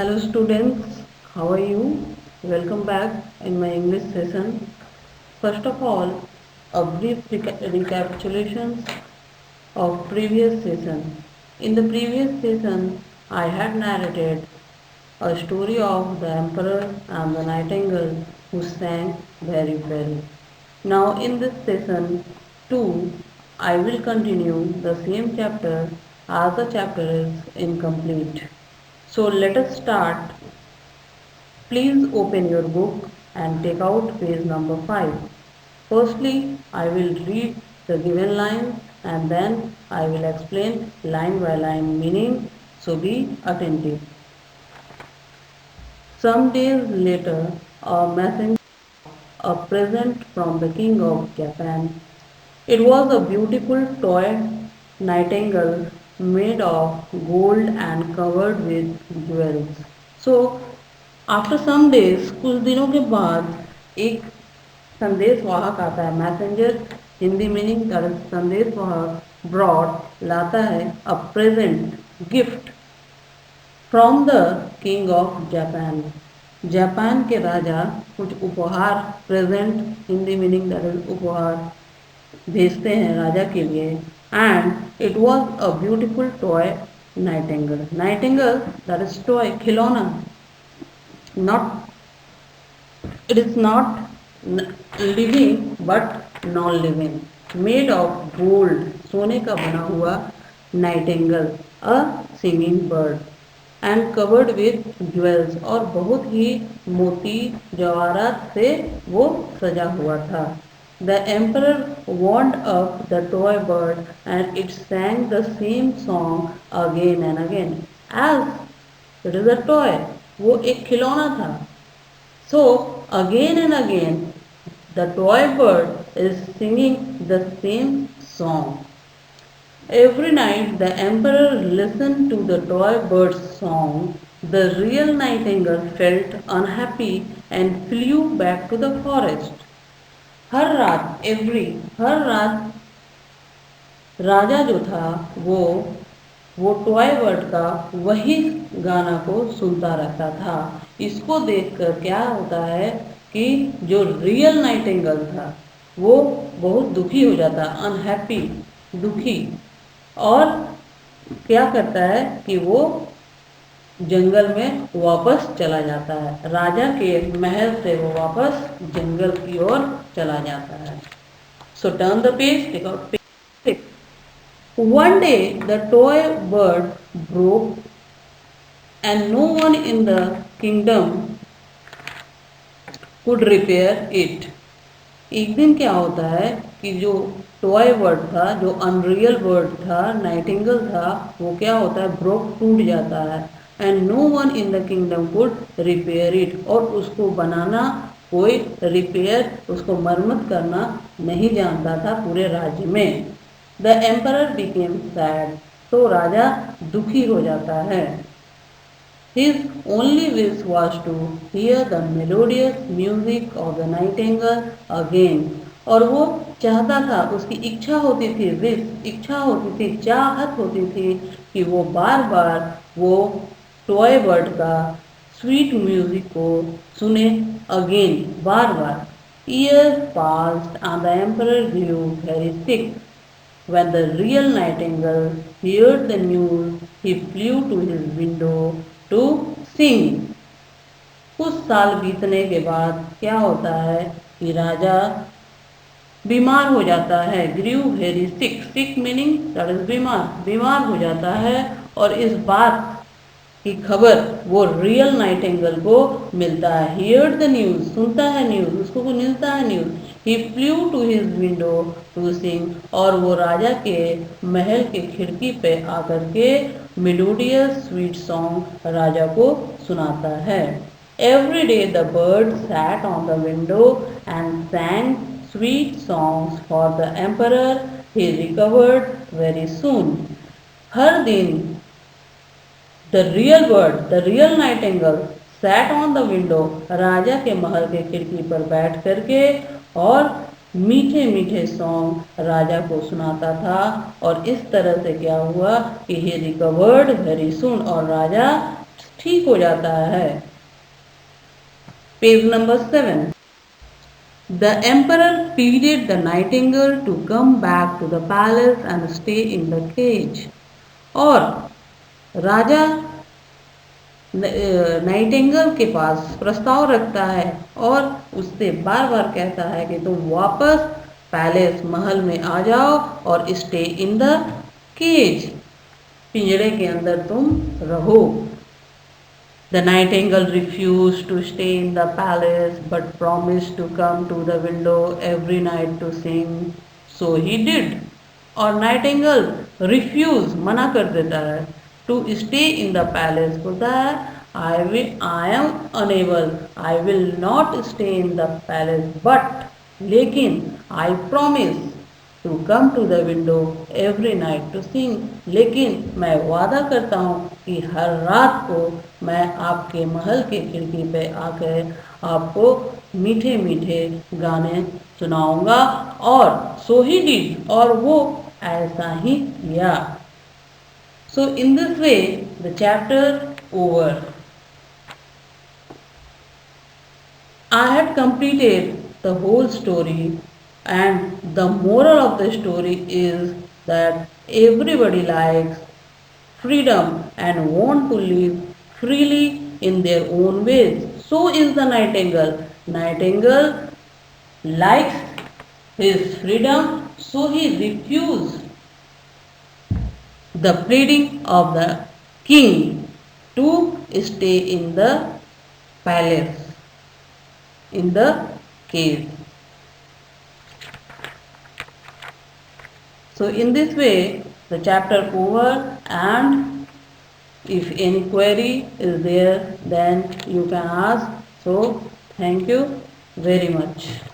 Hello students, how are you? Welcome back in my English session. First of all, a brief recapitulation of previous session. In the previous session, I had narrated a story of the emperor and the nightingale who sang very well. Now in this session 2, I will continue the same chapter as the chapter is incomplete. So let us start. Please open your book and take out page number 5. Firstly, I will read the given lines and then I will explain line by line meaning, so be attentive. Some days later, a messenger brought a present from the king of Japan. It was a beautiful toy nightingale made of gold and covered with jewels. So after some days कुछ दिनों के बाद एक संदेश वाहक आता है. Messenger Hindi meaning संदेश वाहक ब्रॉड लाता है a present gift from the king of Japan. Japan के राजा कुछ उपहार प्रेजेंट हिंदी मीनिंग उपहार भेजते हैं राजा के लिए. And it was a beautiful toy Nightingale. Nightingale that is toy खिलौना. Not, it is not living but non-living, made of gold, सोने का बना हुआ nightingale, a singing bird, and covered with jewels, और बहुत ही मोती जवाहरात से वो सजा हुआ था. The emperor wound up the toy bird and it sang the same song again and again. As it is a toy, वो एक खिलौना था. So again and again the toy bird is singing the same song. Every night the emperor listened to the toy bird's song. The real nightingale felt unhappy and flew back to the forest. हर रात हर रात राजा जो था वो toy bird का वही गाना को सुनता रहता था. इसको देखकर क्या होता है कि जो रियल नाइटिंगेल था वो बहुत दुखी हो जाता, अनहैप्पी, दुखी, और क्या करता है कि वो जंगल में वापस चला जाता है. राजा के महल से वो वापस जंगल की ओर चला जाता है. So turn the page, take out page 6. One day the toy bird broke and no one in the kingdom could repair it. एक दिन क्या होता है कि जो टॉय बर्ड था, जो अनरियल बर्ड था, नाइटिंगेल था, वो क्या होता है, ब्रोक, टूट जाता है. And no one in the kingdom could repair it, और उसको बनाना कोई रिपेयर, उसको मरम्मत करना नहीं जानता था पूरे राज्य में. The emperor became sad. तो राजा दुखी हो जाता है. His only wish was to hear the melodious music of the nightingale again. और वो चाहता था, उसकी इच्छा होती थी, इच्छा होती थी, चाहत होती थी कि वो बार बार वो टॉय बर्ड का स्वीट म्यूजिक को सुने again, bar bar. Years passed and the emperor grew very sick. When the real nightingale heard the news, he flew to his window to sing. कुछ साल बीतने के बाद क्या होता है कि राजा बीमार हो जाता है. Grew very sick, sick meaning that is बीमार हो जाता है. और इस बात की खबर वो रियल नाइटिंगेल को मिलता है. हियर्ड द न्यूज, सुनता है न्यूज, उसको मिलता है news. He flew to his window to sing, और वो राजा के महल के खिड़की पे आकर के मेलोडियस स्वीट सॉन्ग राजा को सुनाता है. Every day the bird sat on the window and sang sweet songs for the emperor. He recovered very soon. हर दिन The real bird, the real nightingale sat on the window. राजा के महल के खिड़की पर बैठ करके और मीठे मीठे सॉन्ग राजा को सुनाता था. और इस तरह से क्या हुआ कि he recovered very soon, और राजा ठीक हो जाता है। Page number 7। The emperor pleaded the nightingale to come back to the palace and stay in the cage. और राजा नाइटिंगेल के पास प्रस्ताव रखता है और उससे बार बार कहता है कि तुम वापस पैलेस महल में आ जाओ और स्टे इन द केज, पिंजड़े के अंदर तुम रहो। The nightingale refused to stay in the palace but promised to come to the window every night to sing. So he did. और नाइटिंगेल रिफ्यूज मना कर देता है to stay in the palace, बोलता है I am unable, I will not stay in the palace, but लेकिन I promise to come to the window every night to sing, लेकिन मैं वादा करता हूँ कि हर रात को मैं आपके महल के खिड़की पे आकर आपको मीठे मीठे गाने सुनाऊंगा। और सो ही डिड, और वो ऐसा ही किया। So in this way the chapter over. I had completed the whole story, and the moral of the story is that everybody likes freedom and want to live freely in their own ways. So is the nightingale. Nightingale likes his freedom, so he refused the pleading of the king to stay in the palace, in the cave. So in this way the chapter over, and if any query is there then you can ask. So thank you very much.